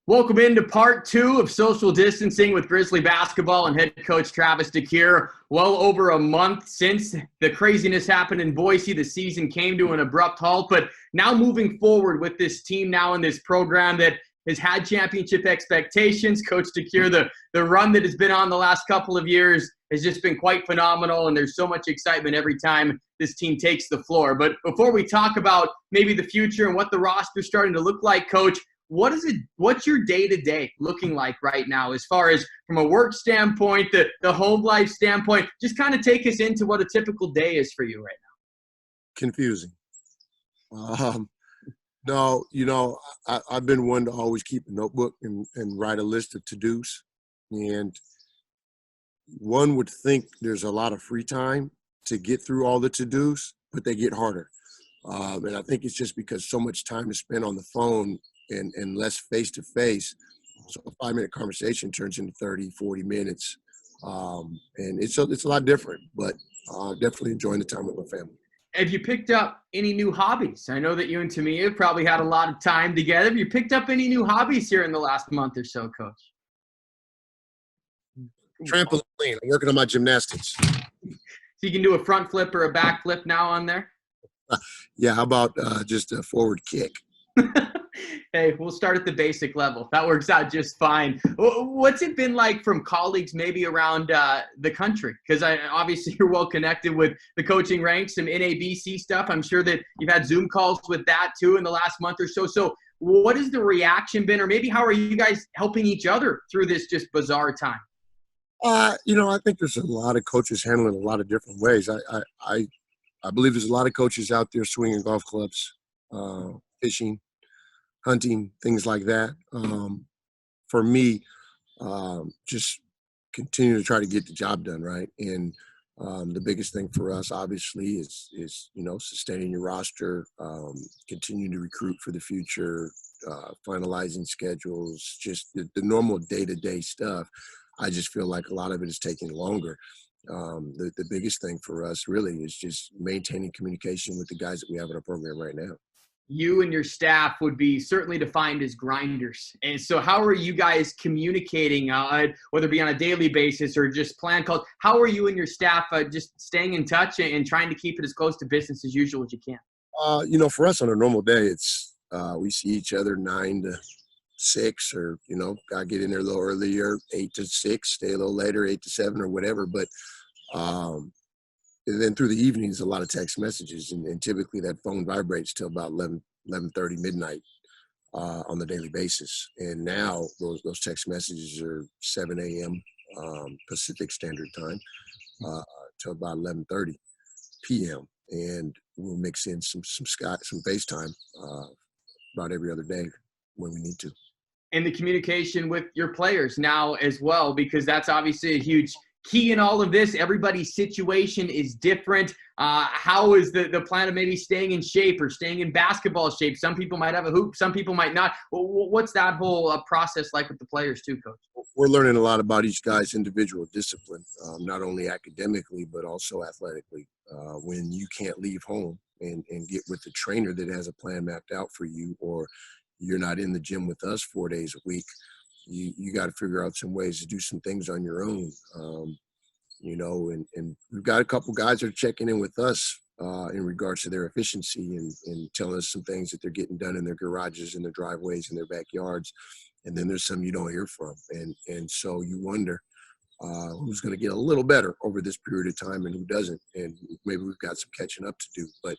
Welcome into part two of social distancing with Grizzly basketball and head coach Travis DeCuire. Well over a month since the craziness happened in Boise, the season came to an abrupt halt. But now moving forward with this team now in this program that has had championship expectations, Coach DeCuire, the run that has been on the last couple of years has just been quite phenomenal, and there's so much excitement every time this team takes the floor. But before we talk about maybe the future and what the roster's starting to look like, Coach, what's your day-to-day looking like right now as far as from a work standpoint, the home life standpoint? Just kind of take us into what a typical day is for you right now. Confusing. No, I've been one to always keep a notebook and write a list of to-dos. And one would think there's a lot of free time to get through all the to-dos, but they get harder. And I think it's just because so much time is spent on the phone and less face-to-face. So a 5-minute conversation turns into 30, 40 minutes. And it's a lot different, but definitely enjoying the time with my family. Have you picked up any new hobbies? I know that you and Tamia have probably had a lot of time together. Have you picked up any new hobbies here in the last month or so, Coach? Trampoline. I'm working on my gymnastics. So you can do a front flip or a back flip now on there? Yeah, how about just a forward kick? Hey, we'll start at the basic level. That works out just fine. What's it been like from colleagues maybe around the country? Because obviously you're well connected with the coaching ranks, some NABC stuff. I'm sure that you've had Zoom calls with that too in the last month or so. So what has the reaction been, or maybe how are you guys helping each other through this just bizarre time? I think there's a lot of coaches handling it a lot of different ways. I believe there's a lot of coaches out there swinging golf clubs, fishing, hunting, things like that. For me, just continue to try to get the job done, right? And the biggest thing for us, obviously, is sustaining your roster, continuing to recruit for the future, finalizing schedules, just the normal day-to-day stuff. I just feel like a lot of it is taking longer. The biggest thing for us really is just maintaining communication with the guys that we have in our program right now. You and your staff would be certainly defined as grinders. And so how are you guys communicating, whether it be on a daily basis or just plan calls? How are you and your staff just staying in touch and trying to keep it as close to business as usual as you can? For us on a normal day, it's we see each other 9 to 6, or, I get in there a little earlier, 8 to 6, stay a little later, 8 to 7 or whatever. But and then through the evenings, a lot of text messages, and typically that phone vibrates till about 11:30, midnight on the daily basis. And now those text messages are 7 a.m. Pacific Standard Time till about 11:30 p.m. And we'll mix in some FaceTime about every other day when we need to. And the communication with your players now as well, because that's obviously a huge key in all of this. Everybody's situation is different. How is the plan of maybe staying in shape or staying in basketball shape? Some people might have a hoop, some people might not. What's that whole process like with the players too, Coach? We're learning a lot about each guy's individual discipline, not only academically, but also athletically. When you can't leave home and get with the trainer that has a plan mapped out for you, or you're not in the gym with us 4 days a week, you got to figure out some ways to do some things on your own. And we've got a couple guys that are checking in with us in regards to their efficiency and telling us some things that they're getting done in their garages, in their driveways, in their backyards. And then there's some you don't hear from. And so you wonder who's going to get a little better over this period of time and who doesn't. And maybe we've got some catching up to do. But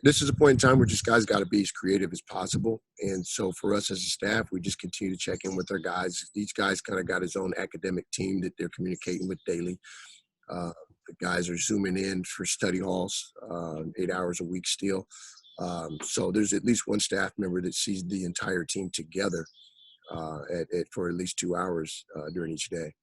this is a point in time where just guys got to be as creative as possible. And so for us as a staff, we just continue to check in with our guys. Each guy's kind of got his own academic team that they're communicating with daily. The guys are zooming in for study halls, 8 hours a week still. So there's at least one staff member that sees the entire team together for at least 2 hours during each day.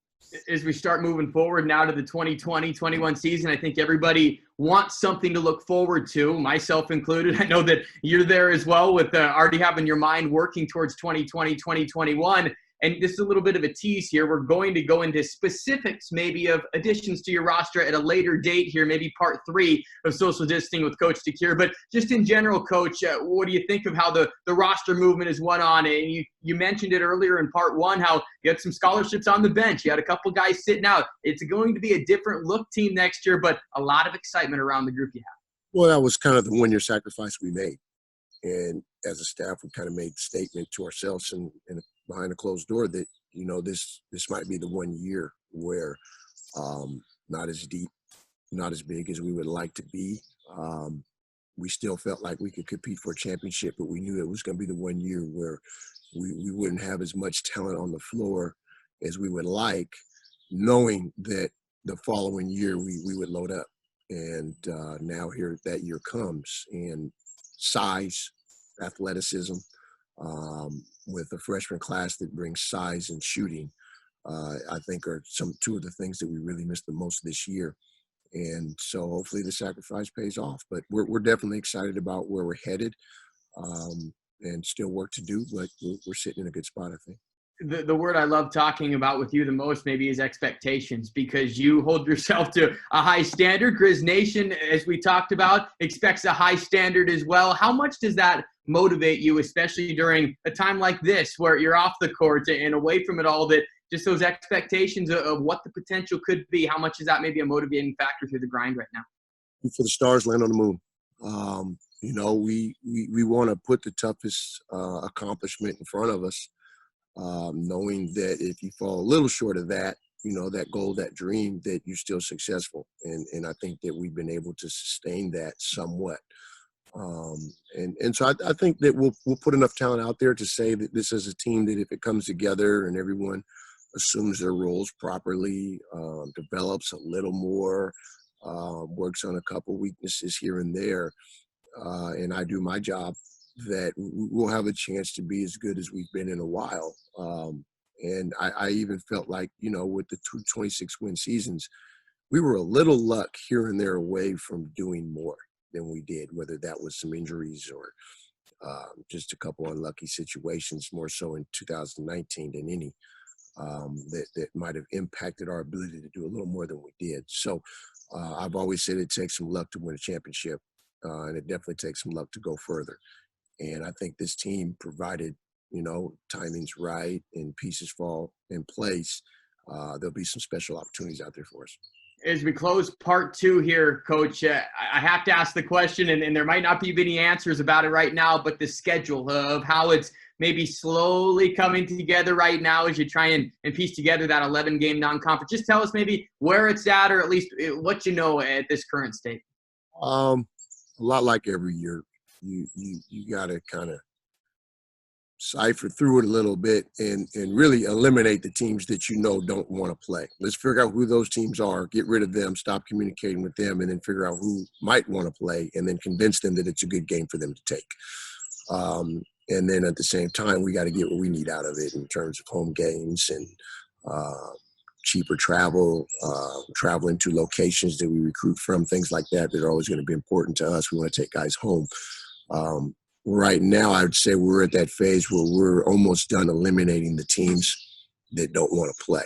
As we start moving forward now to the 2020-21 season, I think everybody wants something to look forward to, myself included. I know that you're there as well with already having your mind working towards 2020-2021. And this is a little bit of a tease here. We're going to go into specifics maybe of additions to your roster at a later date here, maybe part 3 of Social Distancing with Coach DeCuire. But just in general, Coach, what do you think of how the roster movement has went on? And you mentioned it earlier in part 1, how you had some scholarships on the bench. You had a couple guys sitting out. It's going to be a different look team next year, but a lot of excitement around the group you have. Well, that was kind of the one-year sacrifice we made. And as a staff, we kind of made the statement to ourselves and behind a closed door that, this might be the 1 year where not as deep, not as big as we would like to be. We still felt like we could compete for a championship, but we knew it was going to be the 1 year where we wouldn't have as much talent on the floor as we would like, knowing that the following year we would load up. And now here that year comes, and size, athleticism, with a freshman class that brings size and shooting, I think are two of the things that we really missed the most this year. And so hopefully the sacrifice pays off. But we're definitely excited about where we're headed, and still work to do, but we're sitting in a good spot, I think. The word I love talking about with you the most maybe is expectations, because you hold yourself to a high standard. Griz Nation, as we talked about, expects a high standard as well. How much does that motivate you, especially during a time like this where you're off the court and away from it all, that just those expectations of what the potential could be? How much is that maybe a motivating factor through the grind right now? For the stars land on the moon. We want to put the toughest accomplishment in front of us, knowing that if you fall a little short of that, that goal, that dream, that you're still successful. And I think that we've been able to sustain that somewhat. And so I think that we'll put enough talent out there to say that this is a team that if it comes together and everyone assumes their roles properly, develops a little more, works on a couple weaknesses here and there, and I do my job, that we'll have a chance to be as good as we've been in a while. And I even felt like, with the 26-win seasons, we were a little luck here and there away from doing more than we did, whether that was some injuries or just a couple unlucky situations, more so in 2019 than any, that might have impacted our ability to do a little more than we did. So I've always said it takes some luck to win a championship, and it definitely takes some luck to go further. And I think this team, provided, timing's right and pieces fall in place, there'll be some special opportunities out there for us. As we close part 2 here, Coach, I have to ask the question, and there might not be any answers about it right now, but the schedule of how it's maybe slowly coming together right now as you try and piece together that 11-game non-conference. Just tell us maybe where it's at, or at least what you know at this current state. A lot like every year. You got to kind of cipher through it a little bit and really eliminate the teams that don't want to play. Let's figure out who those teams are, get rid of them, stop communicating with them, and then figure out who might want to play, and then convince them that it's a good game for them to take. And then at the same time, we got to get what we need out of it in terms of home games and cheaper travel, traveling to locations that we recruit from, things like that are always going to be important to us. We want to take guys home. Right now, I would say we're at that phase where we're almost done eliminating the teams that don't want to play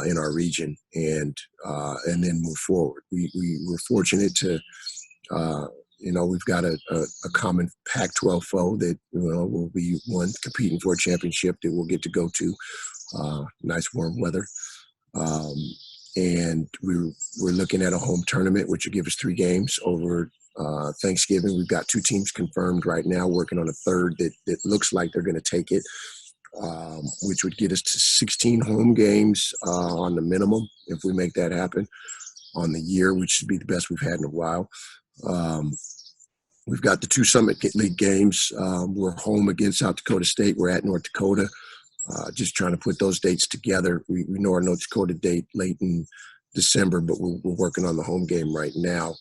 in our region, and then move forward. We're fortunate to, we've got a common Pac-12 foe that will be one competing for a championship that we'll get to go to. Nice warm weather. And we're looking at a home tournament, which will give us 3 games over Thanksgiving. We've got 2 teams confirmed right now, working on a third that looks like they're going to take it, which would get us to 16 home games on the minimum if we make that happen on the year, which should be the best we've had in a while. We've got the 2 Summit League games. We're home against South Dakota State. We're at North Dakota. Just trying to put those dates together. We know our North Dakota date late in December, but we're working on the home game right now.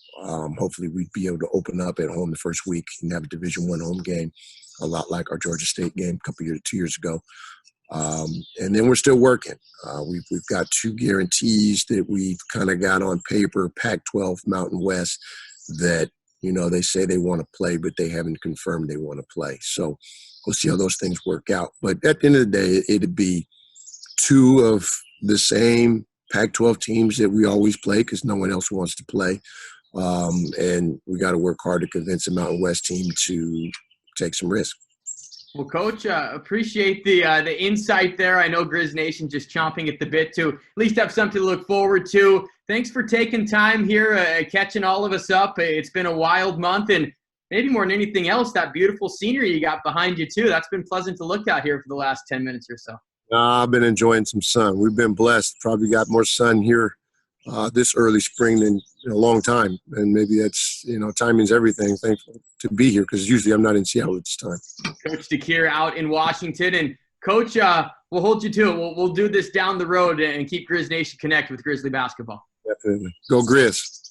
Hopefully we'd be able to open up at home the first week and have a Division I home game, a lot like our Georgia State game a 2 years ago. And then we're still working. We've got 2 guarantees that we've kind of got on paper, Pac-12, Mountain West, that, they say they want to play, but they haven't confirmed they want to play. So we'll see how those things work out. But at the end of the day, it'd be two of the same Pac-12 teams that we always play because no one else wants to play. And we got to work hard to convince the Mountain West team to take some risk. Well, Coach, appreciate the insight there. I know Griz Nation just chomping at the bit to at least have something to look forward to. Thanks for taking time here, catching all of us up. It's been a wild month, and maybe more than anything else, that beautiful scenery you got behind you too. That's been pleasant to look at here for the last 10 minutes or so. I've been enjoying some sun. We've been blessed. Probably got more sun here this early spring than in a long time. And maybe that's, timing's everything. Thankful to be here because usually I'm not in Seattle at this time. Coach DeCuire out in Washington. And, Coach, we'll hold you to it. We'll do this down the road and keep Griz Nation connected with Grizzly basketball. Definitely. Go Griz.